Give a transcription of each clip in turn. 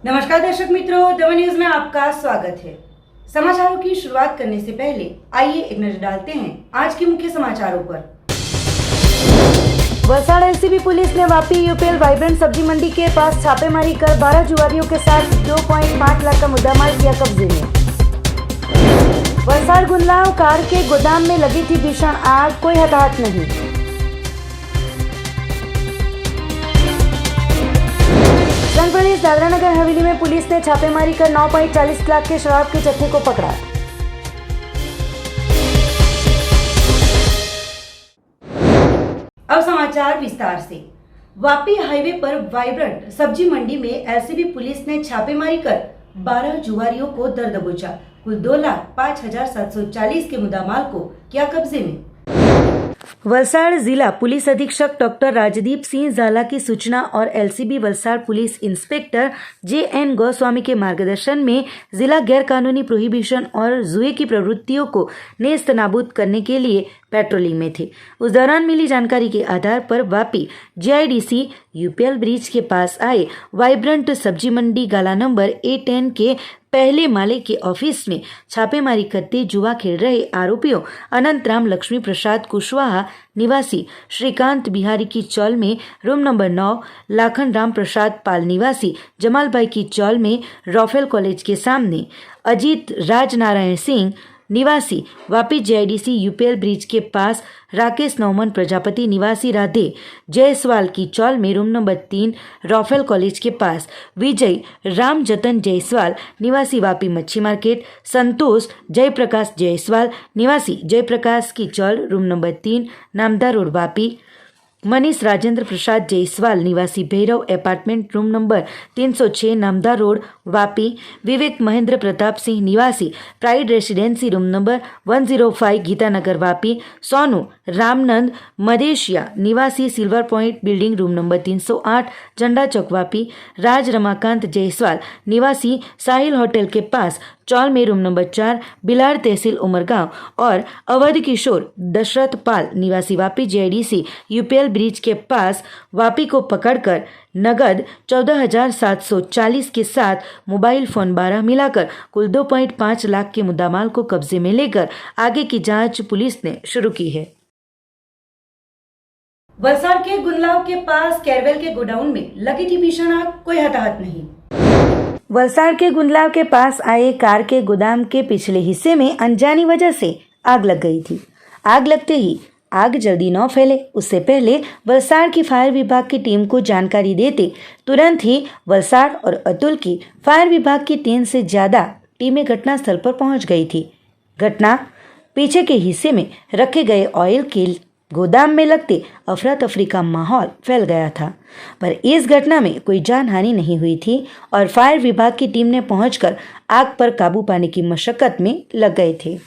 नमस्कार दर्शक मित्रों, द न्यूज में आपका स्वागत है। समाचारों की शुरुआत करने से पहले आइए एक नजर डालते हैं आज के मुख्य समाचारों पर। वलसाड़ एलसीबी पुलिस ने वापी यूपीएल वाइब्रेंट सब्जी मंडी के पास छापेमारी कर 12 जुआरियों के साथ 2.5 लाख का मुद्दामाल किया कब्जे में। वलसाड़ गुंडलाव कार के गोदाम में लगी थी भीषण आग, कोई हताहत नहीं। संघ प्रदेश दादरा नगर हवेली में पुलिस ने छापेमारी कर 9.40 लाख के शराब के जत्थे को पकड़ा। अब समाचार विस्तार से। वापी हाईवे पर वाइब्रेंट सब्जी मंडी में एलसीबी पुलिस ने छापेमारी कर 12 जुआरियों को दर दबोचा। कुल 2,05,740 के मुद्दामाल को किया कब्जे में। वलसाड़ जिला पुलिस अधीक्षक डॉक्टर राजदीप सिंह झाला की सूचना और LCB Valsad police inspector JN Goswami के मार्गदर्शन में जिला गैर कानूनी प्रोहिबिशन और जुए की प्रवृत्तियों को नेस्त नाबूद करने के लिए पेट्रोलिंग में थे। उस दौरान मिली जानकारी के आधार पर वापी GIDC यूपीएल ब्रिज के पास आए वाइब्रेंट सब्जी मंडी गाला नंबर A10 के पहले माले के ऑफिस में छापेमारी करते जुआ खेल रहे आरोपियों अनंतराम लक्ष्मी प्रसाद कुशवाहा निवासी श्रीकांत बिहारी की चौल में रूम नंबर 9, लाखन राम प्रसाद पाल निवासी जमाल भाई की चौल में रॉफेल कॉलेज के सामने, अजीत राज नारायण सिंह निवासी वापी GIDC यूपीएल ब्रिज के पास राकेश नौमन प्रजापति निवासी राधे जायसवाल की चौल में रूम नंबर 3 रॉफेल कॉलेज के पास, विजय राम जतन जायसवाल निवासी वापी मच्छी मार्केट, संतोष जयप्रकाश जायसवाल निवासी जयप्रकाश की chawl room number 3 Namda road Vapi, Manish Rajendra Prasad Jaiswal निवासी Bhairav apartment room number 306 Namda road Vapi, Vivek Mahendra Pratap Singh निवासी pride residency room number 105 Geetanagar Vapi, Sonu Ramnand Madeshiya निवासी silver point building room number 308 Jhanda चौक वापी, राज रमाकांत जायसवाल निवासी साहिल होटल के पास चौल में रूम नंबर 4 बिलाड़ तहसील उमरगांव और अवध किशोर दशरथ पाल निवासी वापी GIDC यूपीएल ब्रिज के पास वापी को पकड़कर नगद 14,740 के साथ मोबाइल फोन 12 मिलाकर कुल 2.5 लाख के मुद्दामाल को कब्जे में लेकर आगे की जांच पुलिस ने शुरू की है। वलसाड़ के गुंडलाव के पास कैरवेल के गोडाउन में लगी थी भीषण आग, कोई हताहत नहीं। वलसाड़ के गुंडलाव के पास आए कार के गोदाम के पिछले हिस्से में अनजानी वजह से आग लग गई थी। आग लगते ही आग जल्दी न फैले उससे पहले वलसाड़ की फायर विभाग की टीम को जानकारी देते तुरंत ही वलसाड़ और अतुल की फायर विभाग की 3 से ज्यादा टीमें घटनास्थल पर पहुंच गई थी। घटना पीछे के हिस्से में रखे गए ऑयल के गोदाम में लगते अफरा तफरी का माहौल फैल गया था, पर इस घटना में कोई जान हानि नहीं हुई थी और फायर विभाग की टीम ने पहुंचकर आग पर काबू पाने की मशक्कत में लग गए थे।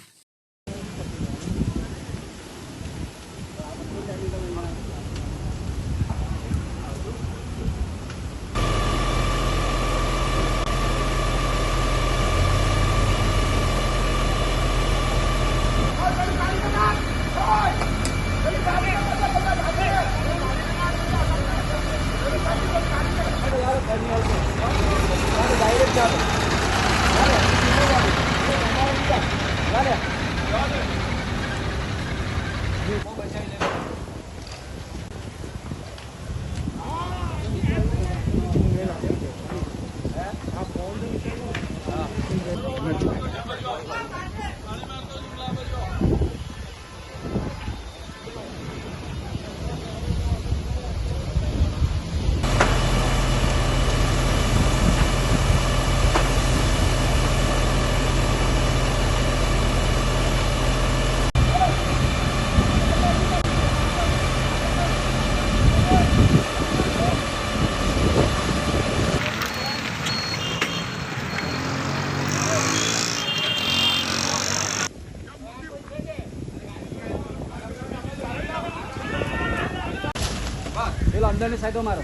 अंदर ने साइड मारो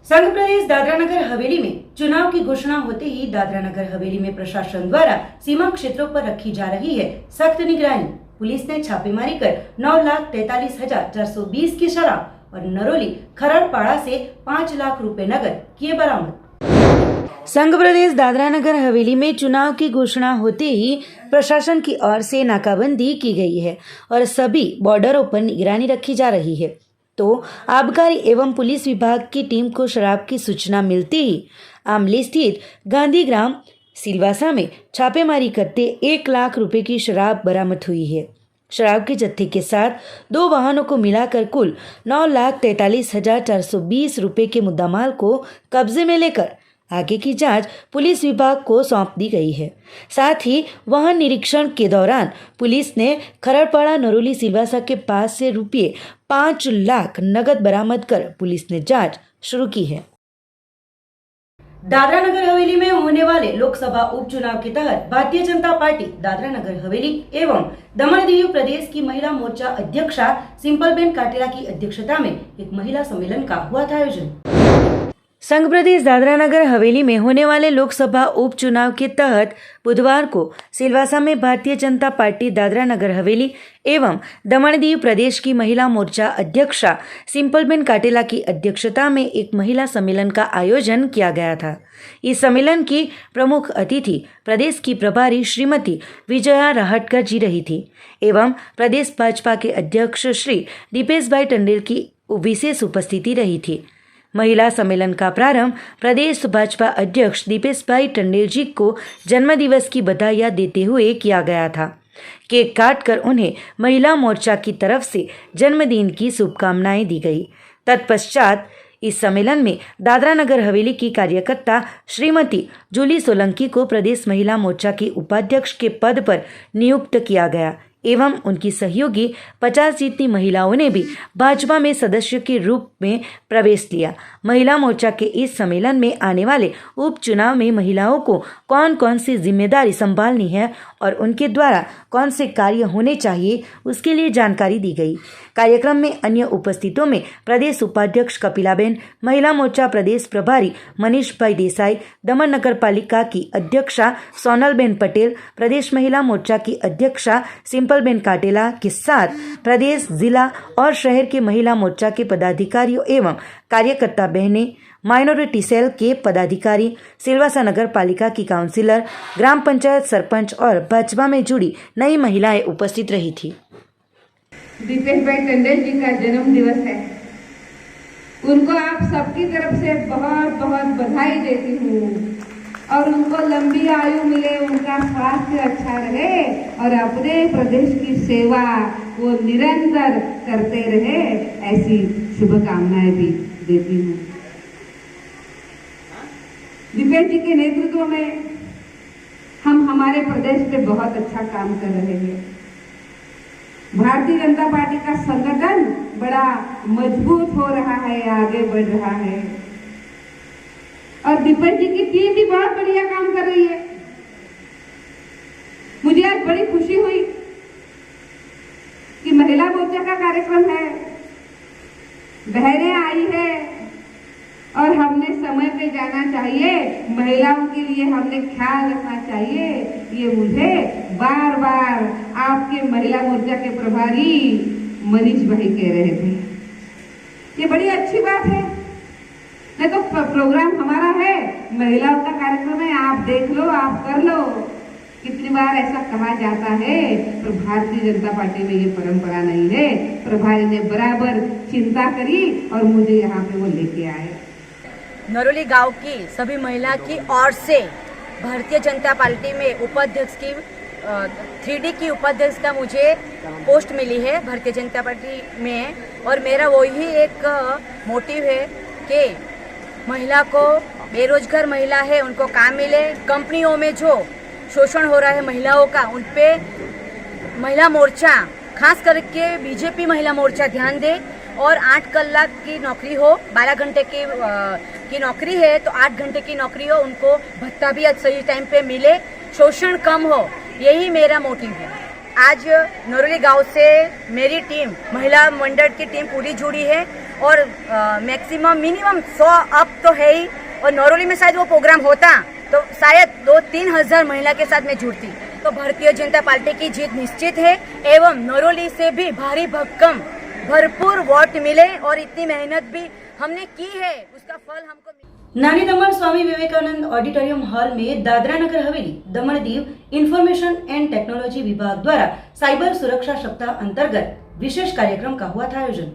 संघ प्रदेश दादरा नगर हवेली में चुनाव की घोषणा होते ही दादरा नगर हवेली में प्रशासन द्वारा सीमा क्षेत्रों पर रखी जा रही है सख्त निगरानी। पुलिस ने छापेमारी कर 9,43,420 की शराब और नरोली खरड़पाड़ा से 5 लाख रुपए नगद किए बरामद। संघ प्रदेश दादरा नगर हवेली में चुनाव की घोषणा होते ही प्रशासन की ओर से नाकाबंदी की गई है और सभी बॉर्डरों पर निगरानी रखी जा रही है। तो आबकारी एवं पुलिस विभाग की टीम को शराब की सूचना मिलते ही आमली स्थित गांधीग्राम सिलवासा में छापेमारी करते 1 लाख रुपए की शराब बरामद हुई है। शराब के जत्थे के साथ 2 वाहनों को मिलाकर कुल 9,43,420 रुपए के मुद्दामाल को कब्जे में लेकर आगे की जांच पुलिस विभाग को सौंप दी गई है। साथ ही वाहन निरीक्षण के दौरान पुलिस ने खरड़पाड़ा नरोली सिलवासा के पास से रुपये 5 लाख नगद बरामद कर पुलिस ने जांच शुरू की है। दादरा नगर हवेली में होने वाले लोकसभा उपचुनाव के तहत भारतीय जनता पार्टी दादरा नगर हवेली एवं दमन दीव प्रदेश की महिला मोर्चा अध्यक्षा सिंपलबेन काटेला की अध्यक्षता में एक महिला सम्मेलन का हुआ था आयोजन। संघ प्रदेश दादरा नगर हवेली में होने वाले लोकसभा उपचुनाव के तहत बुधवार को सिलवासा में भारतीय जनता पार्टी दादरा नगर हवेली एवं दमन दीव प्रदेश की महिला मोर्चा अध्यक्षा सिंपलबेन काटेला की अध्यक्षता में एक महिला सम्मेलन का आयोजन किया गया था। इस सम्मेलन की प्रमुख अतिथि प्रदेश की प्रभारी श्रीमती विजया राहटकर जी रही थी एवं प्रदेश भाजपा के अध्यक्ष श्री दीपेश भाई टंडेल की विशेष उपस्थिति रही थी। महिला सम्मेलन का प्रारंभ प्रदेश भाजपा अध्यक्ष दीपेश भाई टंडेल जी को जन्मदिवस की बधाइयां देते हुए किया गया था। केक काटकर उन्हें महिला मोर्चा की तरफ से जन्मदिन की शुभकामनाएं दी गई। तत्पश्चात इस सम्मेलन में दादरा नगर हवेली की कार्यकर्ता श्रीमती जूली सोलंकी को प्रदेश महिला मोर्चा की उपाध्यक्ष के पद पर नियुक्त किया गया एवं उनकी सहयोगी 50 जितनी महिलाओं ने भी भाजपा में सदस्य के रूप में प्रवेश लिया। महिला मोर्चा के इस सम्मेलन में आने वाले उपचुनाव में महिलाओं को कौन कौन सी जिम्मेदारी संभालनी है और उनके द्वारा कौन से कार्य होने चाहिए उसके लिए जानकारी दी गई। कार्यक्रम में अन्य उपस्थितों में प्रदेश उपाध्यक्ष कपिलाबेन, महिला मोर्चा प्रदेश प्रभारी मनीष भाई देसाई, दमन नगर पालिका की अध्यक्षा सोनलबेन पटेल, प्रदेश महिला मोर्चा की अध्यक्षा सिंपलबेन काटेला के साथ प्रदेश, जिला और शहर के महिला मोर्चा के पदाधिकारियों एवं कार्यकर्ता बहनें, माइनॉरिटी सेल के पदाधिकारी, सिलवासा नगर पालिका की काउंसिलर, ग्राम पंचायत सरपंच और भाजपा में जुड़ी नई महिलाएं उपस्थित रही थी। दीपेश भाई टंडेल जी का जन्म दिवस है। उनको आप सबकी तरफ से बहुत बहुत बधाई देती हूँ और उनको लंबी आयु मिले, उनका स्वास्थ्य अच्छा रहे और अपने प्रदेश की सेवा वो निरंतर करते रहे, ऐसी शुभकामनाएं भी देती हूँ। दीपेश जी के नेतृत्व में हम हमारे प्रदेश पे बहुत अच्छा काम कर रहे हैं। भारतीय जनता पार्टी का संगठन बड़ा मजबूत हो रहा है, आगे बढ़ रहा है और दीपेश जी की टीम भी बहुत बढ़िया काम कर रही है। मुझे आज बड़ी खुशी हुई कि महिला मोर्चा का कार्यक्रम है, बहनें आई है और हमने समय पे जाना चाहिए, महिलाओं के लिए हमने ख्याल रखना चाहिए। ये मुझे बार बार आपके महिला मोर्चा के प्रभारी मनीष भाई कह रहे थे। ये बड़ी अच्छी बात है। नहीं तो प्रोग्राम हमारा है, महिलाओं का कार्यक्रम है, आप देख लो, आप कर लो। कितनी बार ऐसा कहा जाता है, पर भारतीय जनता पार्टी में ये परंपरा नहीं है। प्रभारी ने बराबर चिंता करी और मुझे यहाँ पे वो लेके आए। नरोली गांव की सभी महिला की ओर से भारतीय जनता पार्टी में उपाध्यक्ष की 3D की उपाध्यक्ष का मुझे पोस्ट मिली है भारतीय जनता पार्टी में और मेरा वही एक मोटिव है कि महिला को, बेरोजगार महिला है उनको काम मिले, कंपनियों में जो शोषण हो रहा है महिलाओं का उन पे महिला मोर्चा, खास करके बीजेपी महिला मोर्चा ध्यान दे और 8 कलाक की नौकरी हो, 12 घंटे की नौकरी है तो 8 घंटे की नौकरी हो, उनको भत्ता भी सही टाइम पे मिले, शोषण कम हो, यही मेरा मोटिव है। आज नरोली गांव से मेरी टीम, महिला मंडल की टीम पूरी जुड़ी है और मैक्सिमम मिनिमम 100 अप तो है ही और नरोली में शायद वो प्रोग्राम होता तो शायद 2-3 हज़ार महिला के साथ मैं जुड़ती। तो भारतीय जनता पार्टी की जीत निश्चित है एवं नरोली से भी भारी भक्कम भरपूर वोट मिले और इतनी मेहनत भी हमने की है उसका फल हमको नानी दमन स्वामी विवेकानंद ऑडिटोरियम हॉल में Dadra Nagar Haveli Daman Diu information and technology विभाग द्वारा साइबर सुरक्षा सप्ताह अंतर्गत विशेष कार्यक्रम का हुआ था आयोजन।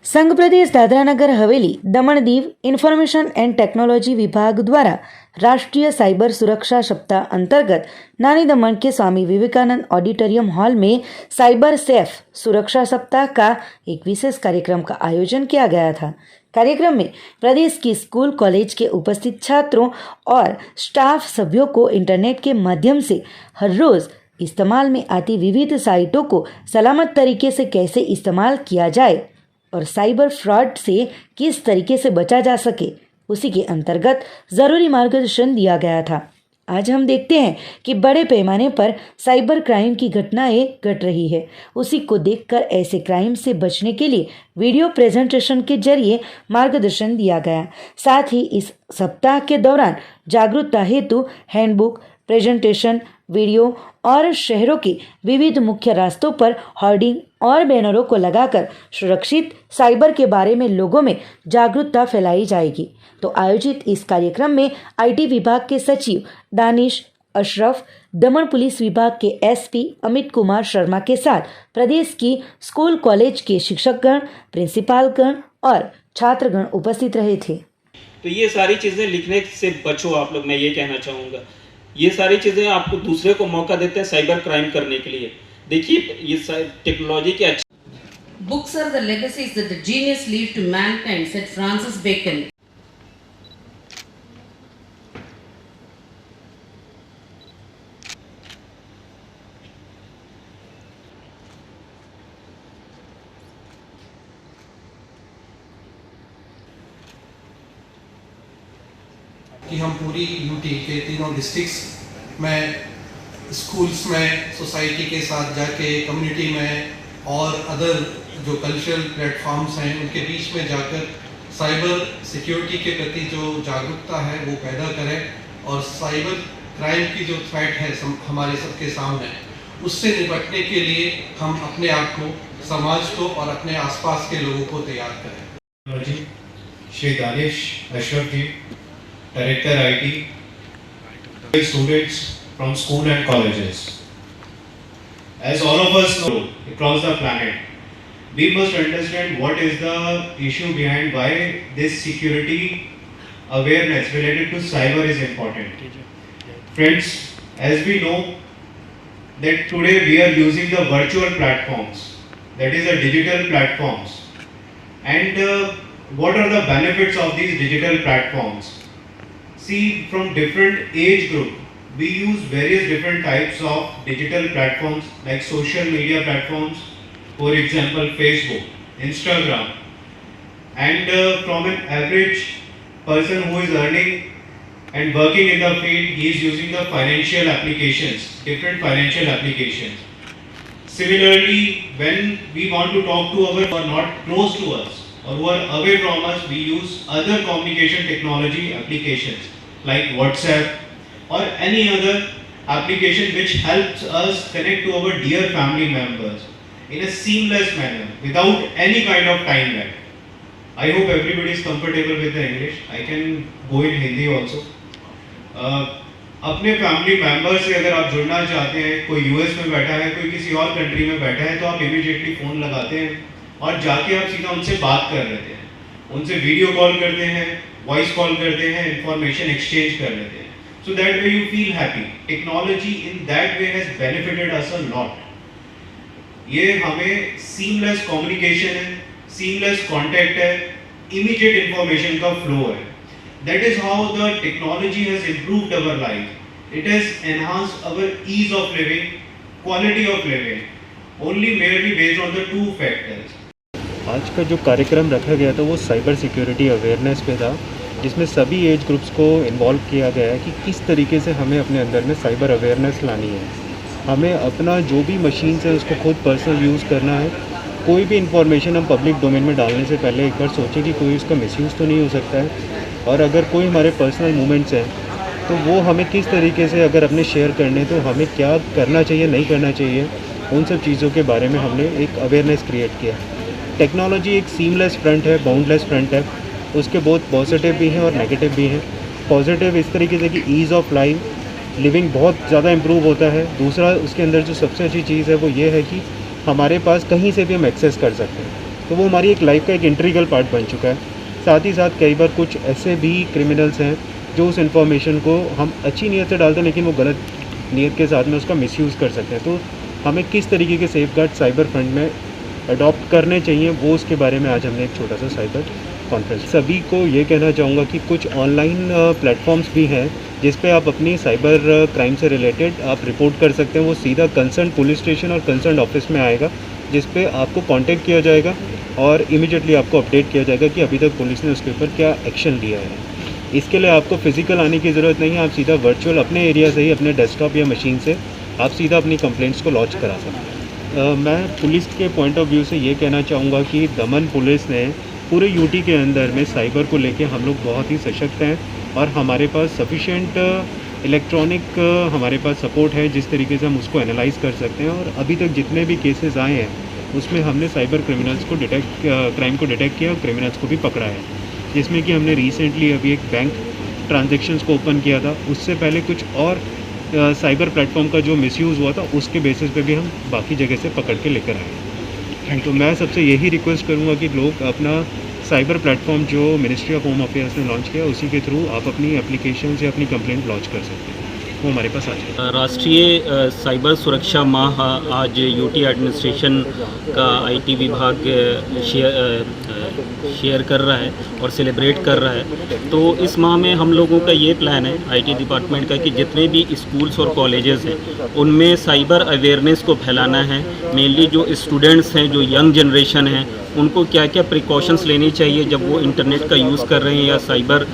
संघ प्रदेश Dadra Nagar Haveli Daman Diu information and technology विभाग द्वारा राष्ट्रीय साइबर सुरक्षा सप्ताह अंतर्गत नानी दमन के स्वामी विवेकानंद ऑडिटोरियम हॉल में साइबर सेफ सुरक्षा सप्ताह का एक विशेष कार्यक्रम का आयोजन किया गया था। कार्यक्रम में प्रदेश की स्कूल कॉलेज के उपस्थित छात्रों और स्टाफ सभ्यों को इंटरनेट के माध्यम से हर रोज इस्तेमाल में आती विविध साइटों को सलामत तरीके से कैसे इस्तेमाल किया जाए और साइबर फ्रॉड से किस तरीके से बचा जा सके उसी के अंतर्गत ज़रूरी मार्गदर्शन दिया गया था। आज हम देखते हैं कि बड़े पैमाने पर साइबर क्राइम की घटनाएं घट रही है। उसी को देखकर ऐसे क्राइम से बचने के लिए वीडियो प्रेजेंटेशन के जरिए मार्गदर्शन दिया गया। साथ ही इस सप्ताह के दौरान जागरूकता हेतु हैंडबुक, प्रेजेंटेशन, वीडियो और शहरों के विविध मुख्य रास्तों पर होर्डिंग और बैनरों को लगाकर सुरक्षित साइबर के बारे में लोगों में जागरूकता फैलाई जाएगी। तो आयोजित इस कार्यक्रम में आईटी विभाग के सचिव दानिश अशरफ, दमन पुलिस विभाग के एसपी अमित कुमार शर्मा के साथ प्रदेश की स्कूल कॉलेज के शिक्षकगण, प्रिंसिपालगण और छात्रगण उपस्थित रहे थे। तो ये सारी चीज़ें लिखने से बचो आप लोग, मैं ये कहना चाहूँगा। ये सारी चीज़ें आपको दूसरे को मौका देते हैं साइबर क्राइम करने के लिए। देखिए ये टेक्नोलॉजी की अच्छी Books are the legacies that the genius leave to mankind, said Francis Bacon. कि हम पूरी यूटी के तीनों डिस्ट्रिक्ट्स में स्कूल्स में सोसाइटी के साथ जाके कम्युनिटी में और अदर जो कल्चरल प्लेटफॉर्म्स हैं उनके बीच में जाकर साइबर सिक्योरिटी के प्रति जो जागरूकता है वो पैदा करें और साइबर क्राइम की जो थ्रेट है हमारे सबके सामने, उससे निपटने के लिए हम अपने आप को, समाज को और अपने आसपास के लोगों को तैयार करें। श्री दानिश अशरफ जी, Director IT, students from school and colleges. As all of us know across the planet, we must understand what is the issue behind why this security awareness related to cyber is important. Friends, as we know that today we are using the virtual platforms, that is the digital platforms. And what are the benefits of these digital platforms? See, from different age group, we use various different types of digital platforms like social media platforms, for example Facebook, Instagram, and from an average person who is earning and working in the field, he is using the financial applications, different financial applications. Similarly, when we want to talk to our who are not close to us or who are away from us, we use other communication technology applications like WhatsApp or any other application which helps us connect to our dear family members in a seamless manner without any kind of time lag. I hope everybody is comfortable with the English. I can go in Hindi also. अपने family member से अगर आप जुड़ना चाहते हैं, कोई US में बैठा है, कोई किसी और कंट्री में बैठा है, तो आप इमीडिएटली फ़ोन लगाते हैं और जाके आप सीधा उनसे बात कर लेते हैं, उनसे वीडियो कॉल करते हैं, वॉइस कॉल करते हैं, इंफॉर्मेशन एक्सचेंज कर लेते हैं. So that way you feel happy. Technology in that way has benefited us a lot. ये हमें seamless communication है, seamless contact है, immediate information का flow है. That is how the technology has improved our life. It has enhanced our ease of living, quality of living, only merely based on the two factors. आज का जो कार्यक्रम रखा गया था वो साइबर सिक्योरिटी अवेयरनेस पे था, जिसमें सभी एज ग्रुप्स को इन्वॉल्व किया गया है कि किस तरीके से हमें अपने अंदर में साइबर अवेयरनेस लानी है. हमें अपना जो भी मशीन है उसको खुद पर्सनल यूज़ करना है. कोई भी इंफॉर्मेशन हम पब्लिक डोमेन में डालने से पहले एक बार सोचें कि कोई उसका मिसयूज़ तो नहीं हो सकता है. और अगर कोई हमारे पर्सनल मूवमेंट्स हैं तो वो हमें किस तरीके से अगर अपने शेयर करने तो हमें क्या करना चाहिए नहीं करना चाहिए, उन सब चीज़ों के बारे में हमने एक अवेयरनेस क्रिएट किया। टेक्नोलॉजी एक सीमलेस फ्रंट है, बाउंडलेस फ्रंट है, उसके बहुत पॉजिटिव भी हैं और नेगेटिव भी हैं। पॉजिटिव इस तरीके से कि ईज़ ऑफ लाइफ, लिविंग बहुत ज़्यादा इम्प्रूव होता है। दूसरा उसके अंदर जो सबसे अच्छी चीज़ है वो ये है कि हमारे पास कहीं से भी हम एक्सेस कर सकते हैं, तो वो हमारी एक लाइफ का एक इंटीग्रल पार्ट बन चुका है। साथ ही साथ कई बार कुछ ऐसे भी क्रिमिनल्स हैं जो उस इन्फॉर्मेशन को हम अच्छी नीयत से डालते हैं लेकिन वो गलत नीयत के साथ में उसका मिसयूज़ कर सकते हैं। तो हमें किस तरीके के सेफगार्ड साइबर फ्रंट में अडॉप्ट करने चाहिए, वो उसके बारे में आज हमने एक छोटा सा साइबर कॉन्फ्रेंस। सभी को ये कहना चाहूँगा कि कुछ ऑनलाइन प्लेटफॉर्म्स भी हैं जिस पे आप अपनी साइबर क्राइम से रिलेटेड आप रिपोर्ट कर सकते हैं। वो सीधा कंसर्न पुलिस स्टेशन और कंसर्न ऑफिस में आएगा, जिस पे आपको कांटेक्ट किया जाएगा और इमीडिएटली आपको अपडेट किया जाएगा कि अभी तक पुलिस ने उसके ऊपर क्या एक्शन लिया है। इसके लिए आपको फिजिकल आने की ज़रूरत नहीं है, आप सीधा वर्चुअल अपने एरिया से ही अपने डेस्कटॉप या मशीन से आप सीधा अपनी कंप्लेंट्स को लॉन्च करा सकते हैं। मैं पुलिस के पॉइंट ऑफ व्यू से ये कहना चाहूँगा कि दमन पुलिस ने पूरे यूटी के अंदर में साइबर को लेके हम लोग बहुत ही सशक्त हैं और हमारे पास सफिशेंट इलेक्ट्रॉनिक हमारे पास सपोर्ट है जिस तरीके से हम उसको एनालाइज कर सकते हैं। और अभी तक जितने भी केसेस आए हैं उसमें हमने साइबर क्रिमिनल्स को क्राइम को डिटेक्ट किया और क्रिमिनल्स को भी पकड़ा है, जिसमें कि हमने रिसेंटली अभी एक बैंक ट्रांजेक्शन्स को ओपन किया था। उससे पहले कुछ और साइबर प्लेटफॉर्म का जो मिसयूज़ हुआ था उसके बेसिस पे भी हम बाकी जगह से पकड़ के लेकर आए। तो मैं सबसे यही रिक्वेस्ट करूँगा कि लोग अपना साइबर प्लेटफॉर्म जो मिनिस्ट्री ऑफ होम अफेयर्स ने लॉन्च किया उसी के थ्रू आप अपनी एप्लीकेशन से अपनी कंप्लेंट लॉन्च कर सकते हैं, वो हमारे पास आ जाए। राष्ट्रीय साइबर सुरक्षा माह आज यूटी एडमिनिस्ट्रेशन का आईटी विभाग शेयर कर रहा है और सेलिब्रेट कर रहा है। तो इस माह में हम लोगों का ये प्लान है आईटी डिपार्टमेंट का कि जितने भी स्कूल्स और कॉलेजेस हैं उनमें साइबर अवेयरनेस को फैलाना है। मेनली जो स्टूडेंट्स हैं, जो यंग जनरेशन है, उनको क्या क्या प्रिकॉशंस लेनी चाहिए जब वो इंटरनेट का यूज़ कर रहे हैं या साइबर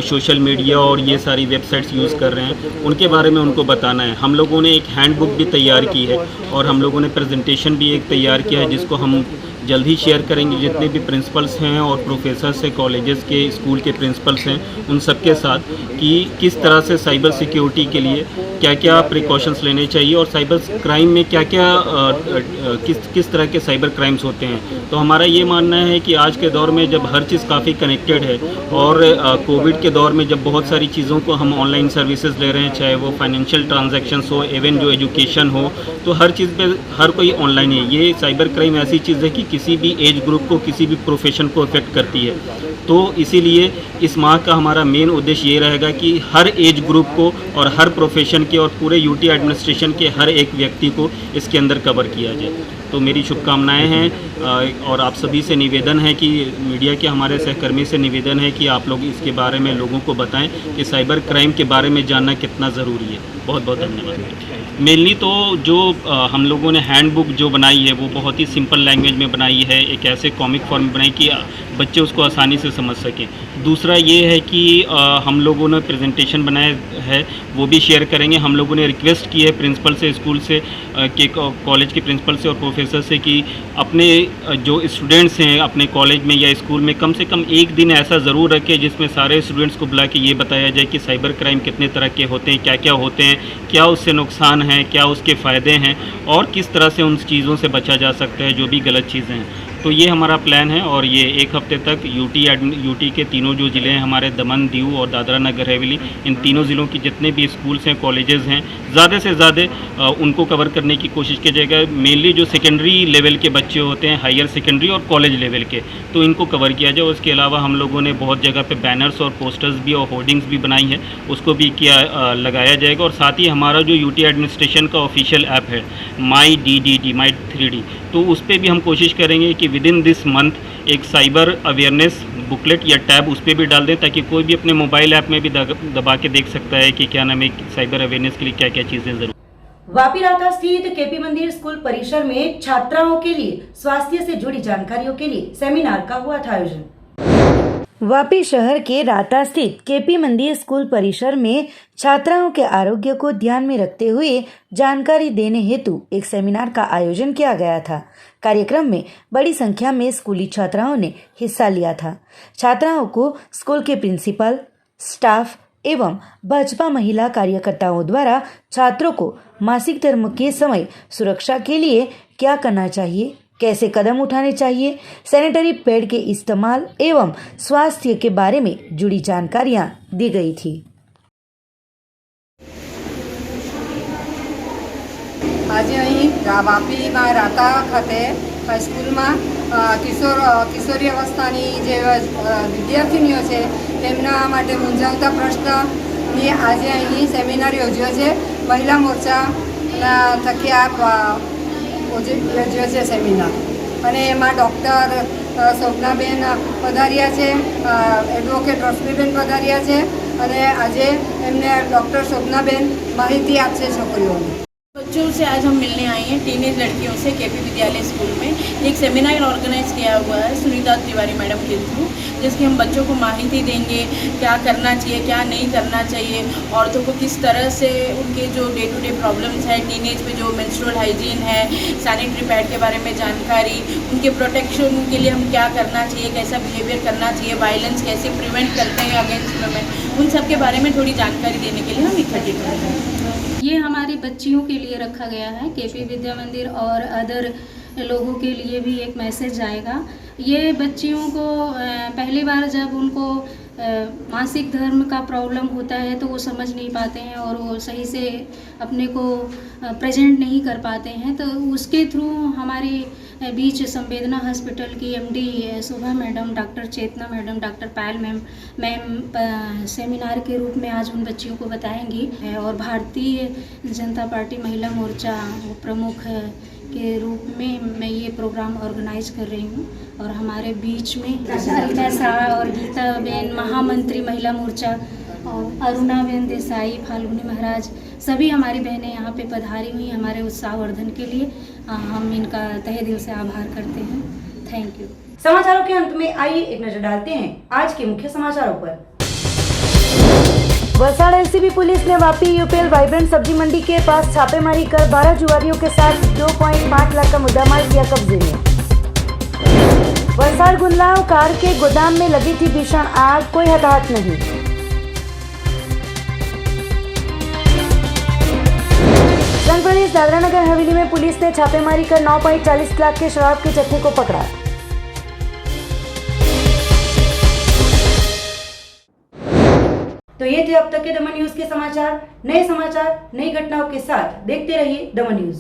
सोशल मीडिया और ये सारी वेबसाइट्स यूज़ कर रहे हैं, उनके बारे में उनको बताना है। हम लोगों ने एक हैंडबुक भी तैयार की है और हम लोगों ने प्रेजेंटेशन भी एक तैयार किया है जिसको हम जल्द ही शेयर करेंगे। जितने भी प्रिंसिपल्स हैं और प्रोफेसर्स हैं, कॉलेजेस के, स्कूल के प्रिंसिपल्स हैं, उन सब के साथ कि किस तरह से साइबर सिक्योरिटी के लिए क्या क्या प्रिकॉशंस लेने चाहिए और साइबर क्राइम में क्या क्या किस तरह के साइबर क्राइम्स होते हैं। तो हमारा ये मानना है कि आज के दौर में जब हर चीज़ काफ़ी कनेक्टेड है और कोविड के दौर में जब बहुत सारी चीज़ों को हम ऑनलाइन सर्विसेज ले रहे हैं, चाहे वो फाइनेंशियल ट्रांजैक्शंस हो, इवन जो एजुकेशन हो, तो हर चीज़ पे हर कोई ऑनलाइन है। ये साइबर क्राइम ऐसी चीज़ है कि किसी भी एज ग्रुप को, किसी भी प्रोफेशन को अफेक्ट करती है। तो इसीलिए इस माह का हमारा मेन उद्देश्य ये रहेगा कि हर एज ग्रुप को और हर प्रोफेशन के और पूरे यूटी एडमिनिस्ट्रेशन के हर एक व्यक्ति को इसके अंदर कवर किया जाए। तो मेरी शुभकामनाएं हैं और आप सभी से निवेदन है कि मीडिया के हमारे सहकर्मी से निवेदन है कि आप लोग इसके बारे में लोगों को बताएं कि साइबर क्राइम के बारे में जानना कितना ज़रूरी है। बहुत बहुत धन्यवाद। मेनली तो जो हम लोगों ने हैंडबुक जो बनाई है वो बहुत ही सिंपल लैंग्वेज में बनाई है, एक ऐसे कॉमिक फॉर्म में बनाई कि बच्चे उसको आसानी से समझ सकें। दूसरा ये है कि हम लोगों ने प्रेजेंटेशन बनाया है वो भी शेयर करेंगे। हम लोगों ने रिक्वेस्ट की है प्रिंसिपल से, स्कूल से, के कॉलेज के प्रिंसिपल से और प्रोफेसर से कि अपने जो स्टूडेंट्स हैं अपने कॉलेज में या स्कूल में कम से कम एक दिन ऐसा ज़रूर रखें जिसमें सारे स्टूडेंट्स को बुला के ये बताया जाए कि साइबर क्राइम कितने तरह के होते हैं, क्या क्या होते हैं, क्या उससे नुकसान है, क्या उसके फ़ायदे हैं और किस तरह से उन चीज़ों से बचा जा सकता है जो भी गलत चीज़ें हैं। तो ये हमारा प्लान है और ये एक हफ्ते तक यूटी के तीनों जो ज़िले हैं हमारे, दमन, दीव और दादरा नगर हवेली, इन तीनों ज़िलों की जितने भी स्कूल्स हैं, कॉलेजेस हैं, ज़्यादा से ज़्यादा उनको कवर करने की कोशिश की जाएगा। मेनली जो सेकेंडरी लेवल के बच्चे होते हैं, हायर सेकेंडरी और कॉलेज लेवल के, तो इनको कवर किया जाए। उसके अलावा हम लोगों ने बहुत जगह पे बैनर्स और पोस्टर्स भी और होर्डिंग्स भी बनाई है, उसको भी लगाया जाएगा। और साथ ही हमारा जो यूटी एडमिनिस्ट्रेशन का ऑफिशियल ऐप है माई DDD, माई 3D, तो उस पर भी हम कोशिश करेंगे कि विद इन दिस मंथ एक साइबर अवेयरनेस बुकलेट या टैब उस पर भी डाल दें ताकि कोई भी अपने मोबाइल ऐप में भी दबा के देख सकता है कि क्या नाम है, साइबर अवेयरनेस के लिए क्या क्या चीज़ें ज़रूर। वापी राता स्थित केपी मंदिर स्कूल परिसर में छात्राओं के लिए स्वास्थ्य से जुड़ी जानकारियों के लिए सेमिनार का हुआ था आयोजन। वापी शहर के राता स्थित केपी मंदिर स्कूल परिसर में छात्राओं के आरोग्य को ध्यान में रखते हुए जानकारी देने हेतु एक सेमिनार का आयोजन किया गया था। कार्यक्रम में बड़ी संख्या में स्कूली छात्राओं ने हिस्सा लिया था। छात्राओं को स्कूल के प्रिंसिपल, स्टाफ एवं भाजपा महिला कार्यकर्ताओं द्वारा छात्रों को मासिक धर्म के समय सुरक्षा के लिए क्या करना चाहिए, कैसे कदम उठाने चाहिए, सैनिटरी पैड के इस्तेमाल एवं स्वास्थ्य के बारे में जुड़ी जानकारियां दी गई थी। આજે અહીં વાપીમાં રાતા ખાતે હાઈસ્કૂલમાં કિશોરી અવસ્થાની જે વિદ્યાર્થીનીઓ છે તેમના માટે મૂંઝવતા પ્રશ્નની આજે અહીં સેમિનાર યોજ્યો છે. મહિલા મોરચાના થકી આ યોજ્યો છે સેમિનાર અને એમાં ડૉક્ટર શોભનાબેન પધાર્યા છે, એડવોકેટ રશ્મિબેન પધાર્યા છે અને આજે એમને ડૉક્ટર શોભનાબેન માહિતી આપશે છોકરીઓને. बच्चों से आज हम मिलने आए हैं टीनेज लड़कियों से केपी विद्यालय स्कूल में एक सेमिनार ऑर्गेनाइज किया हुआ है सुनीता तिवारी मैडम के थ्रू, जिसके हम बच्चों को माहिती देंगे क्या करना चाहिए क्या नहीं करना चाहिए, औरतों को किस तरह से उनके जो डे टू डे प्रॉब्लम्स हैं टीनेज में, जो मेंस्ट्रुअल हाइजीन है, सैनिटरी पैड के बारे में जानकारी, उनके प्रोटेक्शन के लिए हम क्या करना चाहिए, कैसा बिहेवियर करना चाहिए, वायलेंस कैसे प्रिवेंट करते हैं अगेंस्ट वुमेन, उन सब के बारे में थोड़ी जानकारी देने के लिए हम इकट्ठे कर रहे हैं. ये हमारी बच्चियों के लिए रखा गया है. केपी विद्या मंदिर और अदर लोगों के लिए भी एक मैसेज आएगा. ये बच्चियों को पहली बार जब उनको मासिक धर्म का प्रॉब्लम होता है तो वो समझ नहीं पाते हैं और वो सही से अपने को प्रेजेंट नहीं कर पाते हैं, तो उसके थ्रू हमारे बीच संवेदना हॉस्पिटल की एमडी शोभा मैडम, डॉक्टर चेतना मैडम, डॉक्टर पायल मैम सेमिनार के रूप में आज उन बच्चियों को बताएंगी. और भारतीय जनता पार्टी महिला मोर्चा प्रमुख के रूप में मैं ये प्रोग्राम ऑर्गेनाइज कर रही हूँ और हमारे बीच में अरिता शाह और गीता बेन महामंत्री महिला मोर्चा और अरुणा बेन देसाई, फाल्गुनी महाराज, सभी हमारी बहनें यहाँ पे पधारी हुई हमारे उत्साहवर्धन के लिए. हम इनका तहे दिल से आभार करते हैं. Thank you. समाचारों के अंत में आइए एक नजर डालते हैं आज के मुख्य समाचारों पर. वलसाड़ एलसीबी पुलिस ने वापी यूपीएल वाइब्रेंट सब्जी मंडी के पास छापेमारी कर 12 जुआरियों के साथ 2.5 लाख का मुद्दामाल किया कब्जे में. वलसाड़ गुंदलाव कार के गोदाम में लगी थी भीषण आग, कोई हताहत नहीं. संघ प्रदेश दादरा नगर हवेली में पुलिस ने छापेमारी कर 9.40 लाख के शराब के जत्थे को पकड़ा. तो ये थे अब तक के दमन न्यूज के समाचार. नए समाचार नई घटनाओं के साथ देखते रहिए दमन न्यूज.